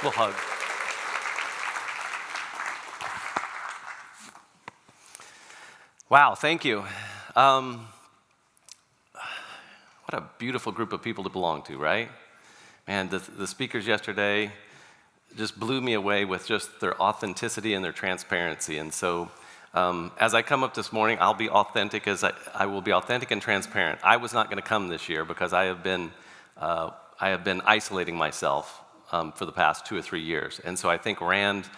We'll hug. Wow, thank you. What a beautiful group of people to belong to, right? Man, the speakers yesterday just blew me away with just their authenticity and their transparency. And so as I come up this morning, I'll be authentic I will be authentic and transparent. I was not going to come this year because I have been isolating myself for the past 2 or 3 years. And so I think Rand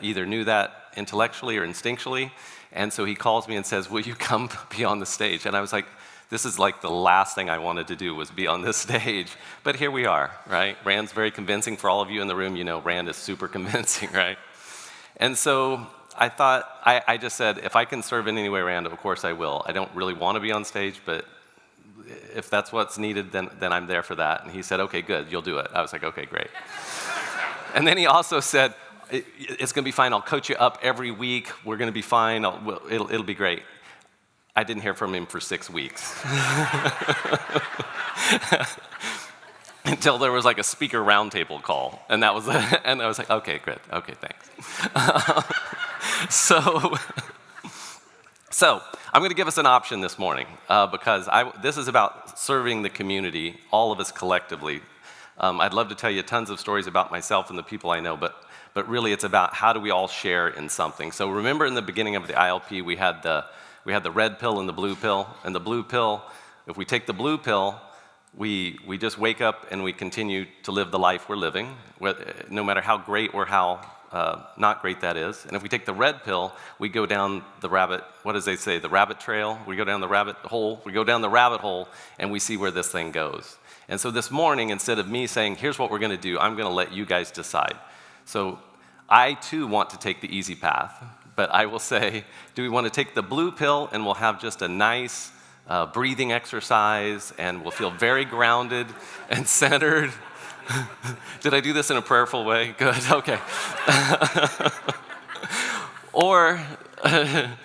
either knew that intellectually or instinctually. And so he calls me and says, will you come be on the stage? And I was like, this is like the last thing I wanted to do was be on this stage. But here we are, right? Rand's very convincing. For all of you in the room, you know Rand is super convincing, right? And so I thought, I just said, if I can serve in any way, Rand, of course I will. I don't really want to be on stage, but if that's what's needed, then I'm there for that. And he said, okay, good, you'll do it. I was like, okay, great. And then he also said, it's going to be fine. I'll coach you up every week. We're going to be fine. It'll be great. I didn't hear from him for 6 weeks. Until there was like a speaker roundtable call. And that was, and I was like, okay, good. Okay, thanks. So I'm going to give us an option this morning because this is about serving the community, all of us collectively. I'd love to tell you tons of stories about myself and the people I know, but really it's about how do we all share in something. So remember in the beginning of the ILP, we had the red pill and the blue pill. And the blue pill, if we take the blue pill, we just wake up and we continue to live the life we're living, no matter how great or how not great that is. And if we take the red pill, we go down the rabbit, what does they say, the rabbit trail? We go down the rabbit hole, and we see where this thing goes. And so this morning, instead of me saying, here's what we're going to do, I'm going to let you guys decide. So I, too, want to take the easy path, but I will say, do we want to take the blue pill and we'll have just a nice breathing exercise and we'll feel very grounded and centered? Did I do this in a prayerful way? Good, okay. Or,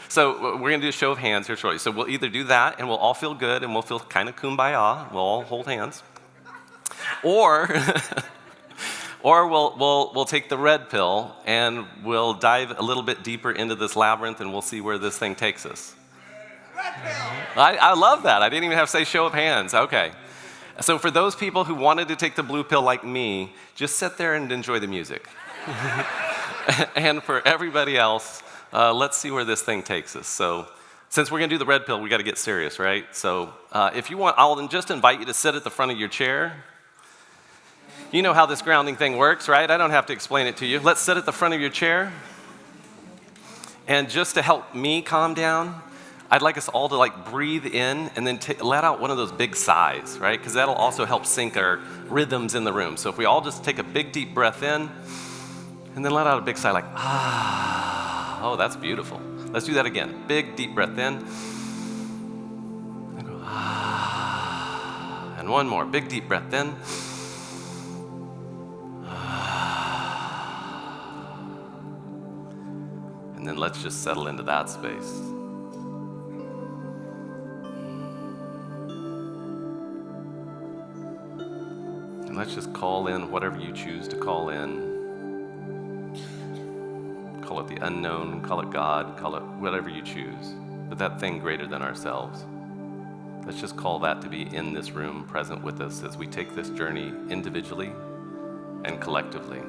so we're going to do a show of hands here shortly. So we'll either do that and we'll all feel good and we'll feel kind of kumbaya. We'll all hold hands. Or we'll take the red pill and we'll dive a little bit deeper into this labyrinth and we'll see where this thing takes us. Red pill. I love that. I didn't even have to say show of hands. Okay. So for those people who wanted to take the blue pill like me, just sit there and enjoy the music. And for everybody else, let's see where this thing takes us. So since we're going to do the red pill, we got to get serious, right? So if you want, I'll just invite you to sit at the front of your chair. You know how this grounding thing works, right? I don't have to explain it to you. Let's sit at the front of your chair. And just to help me calm down, I'd like us all to breathe in and then let out one of those big sighs, right? Because that'll also help sync our rhythms in the room. So if we all just take a big deep breath in and then let out a big sigh like, ah. Oh, that's beautiful. Let's do that again. Big deep breath in. And go, ah. And one more. Big deep breath in. And then let's just settle into that space. And let's just call in whatever you choose to call in. Call it the unknown, call it God, call it whatever you choose. But that thing greater than ourselves. Let's just call that to be in this room, present with us as we take this journey individually and collectively.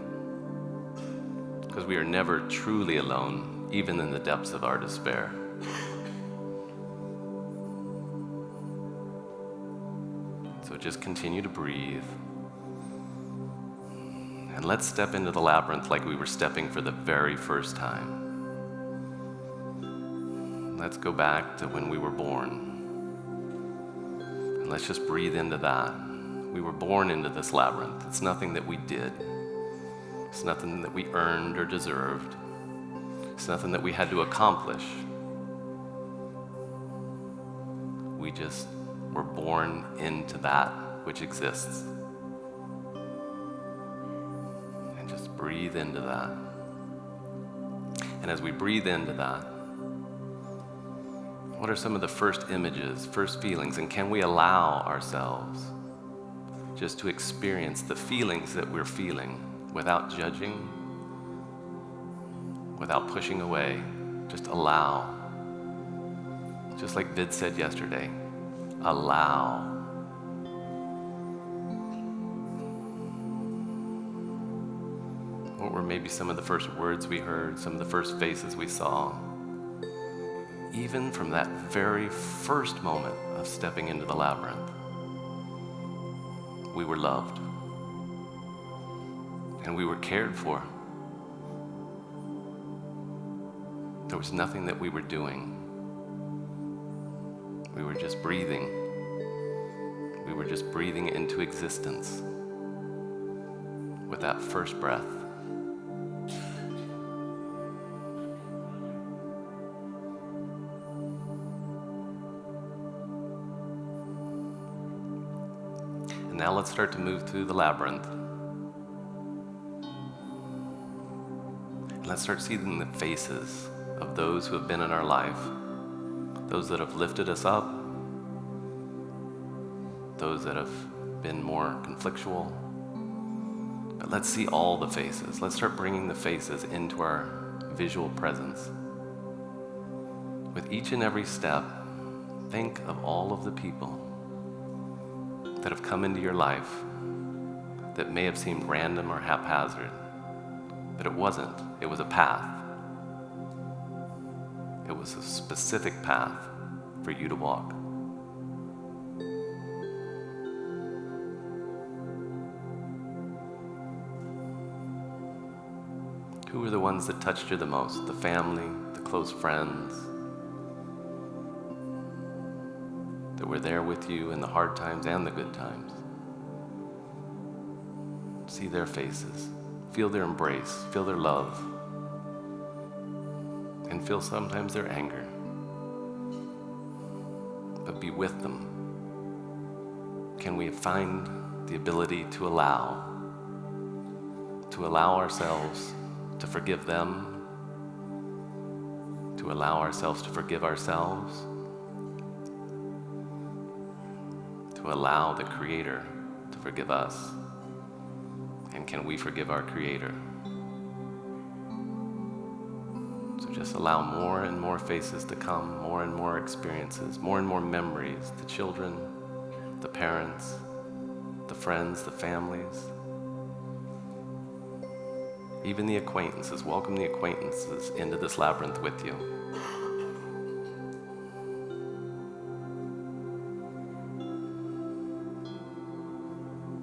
Because we are never truly alone, even in the depths of our despair. So just continue to breathe. And let's step into the labyrinth like we were stepping for the very first time. Let's go back to when we were born. And let's just breathe into that. We were born into this labyrinth. It's nothing that we did. It's nothing that we earned or deserved. It's nothing that we had to accomplish. We just were born into that which exists. And just breathe into that. And as we breathe into that, what are some of the first images, first feelings, and can we allow ourselves just to experience the feelings that we're feeling without judging, without pushing away. Just allow. Just like Vid said yesterday, allow. What were maybe some of the first words we heard, some of the first faces we saw? Even from that very first moment of stepping into the labyrinth, we were loved and we were cared for. There was nothing that we were doing. We were just breathing. We were just breathing into existence with that first breath. And now let's start to move through the labyrinth. And let's start seeing the faces of those who have been in our life, those that have lifted us up, those that have been more conflictual. But let's see all the faces. Let's start bringing the faces into our visual presence. With each and every step, think of all of the people that have come into your life that may have seemed random or haphazard, but it wasn't. It was a path. It was a specific path for you to walk. Who were the ones that touched you the most? The family, the close friends that were there with you in the hard times and the good times. See their faces, feel their embrace, feel their love, and feel sometimes their anger. But be with them. Can we find the ability to allow ourselves to forgive them, to allow ourselves to forgive ourselves, to allow the Creator to forgive us? And can we forgive our Creator? So just allow more and more faces to come, more and more experiences, more and more memories, the children, the parents, the friends, the families, even the acquaintances. Welcome the acquaintances into this labyrinth with you.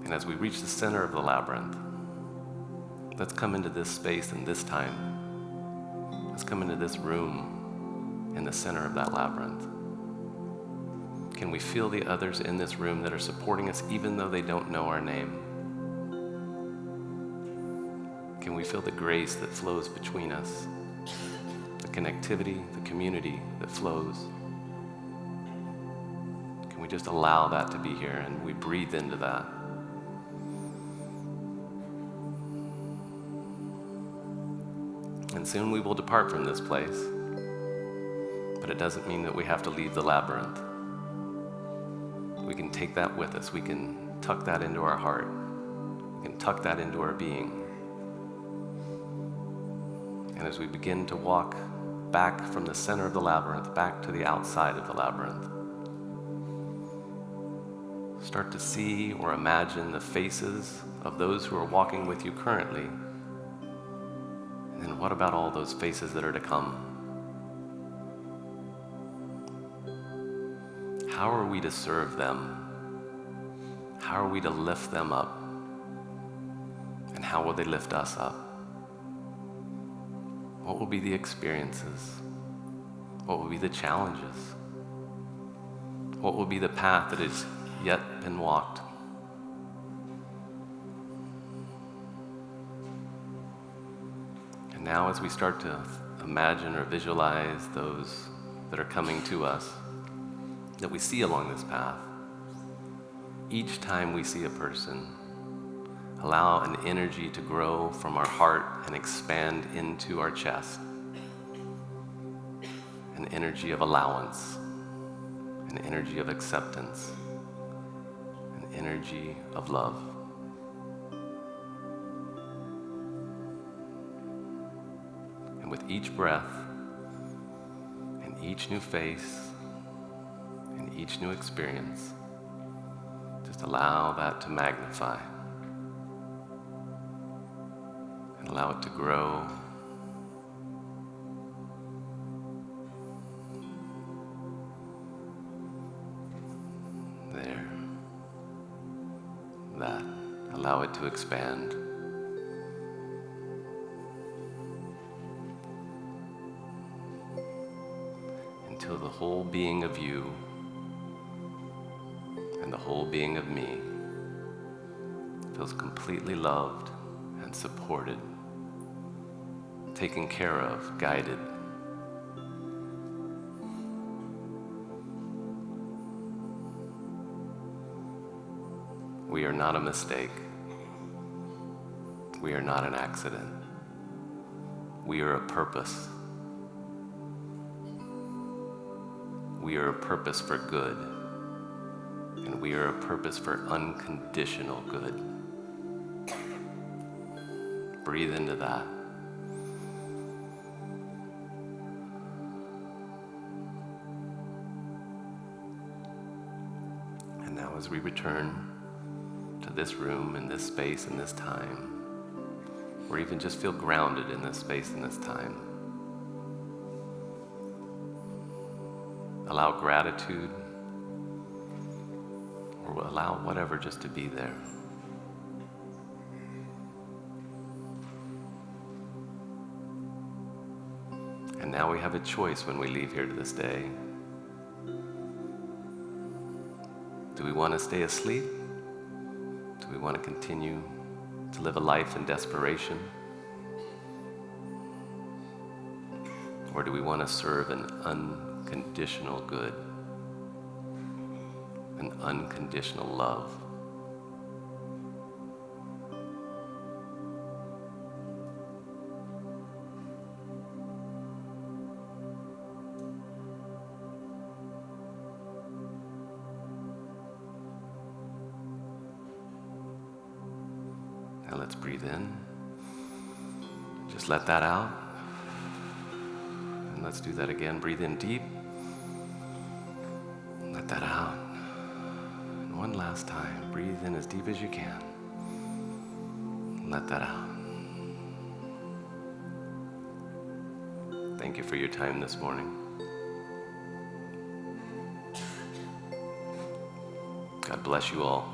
And as we reach the center of the labyrinth, let's come into this space and this time. Let's come into this room in the center of that labyrinth. Can we feel the others in this room that are supporting us even though they don't know our name? Can we feel the grace that flows between us? The connectivity, the community that flows? Can we just allow that to be here and we breathe into that? And soon we will depart from this place, but it doesn't mean that we have to leave the labyrinth. We can take that with us. We can tuck that into our heart. We can tuck that into our being. And as we begin to walk back from the center of the labyrinth, back to the outside of the labyrinth, start to see or imagine the faces of those who are walking with you currently. And then what about all those faces that are to come? How are we to serve them? How are we to lift them up? And how will they lift us up? What will be the experiences? What will be the challenges? What will be the path that has yet been walked? And now as we start to imagine or visualize those that are coming to us, that we see along this path, each time we see a person, allow an energy to grow from our heart and expand into our chest. An energy of allowance, an energy of acceptance, an energy of love. And with each breath, and each new face, and each new experience, just allow that to magnify. And allow it to grow. There. That. Allow it to expand. Until the whole being of you and the whole being of me feels completely loved and supported, taken care of, guided. We are not a mistake. We are not an accident. We are a purpose. We are a purpose for good. And we are a purpose for unconditional good. Breathe into that. And now as we return to this room, in this space, in this time, or even just feel grounded in this space, in this time, allow gratitude, or allow whatever just to be there. And now we have a choice when we leave here to this day. Do we want to stay asleep? Do we want to continue to live a life in desperation? Or do we want to serve an unconditional good, an unconditional love? Now let's breathe in. Just let that out. And let's do that again. Breathe in deep. Let that out. And one last time. Breathe in as deep as you can. Let that out. Thank you for your time this morning. God bless you all.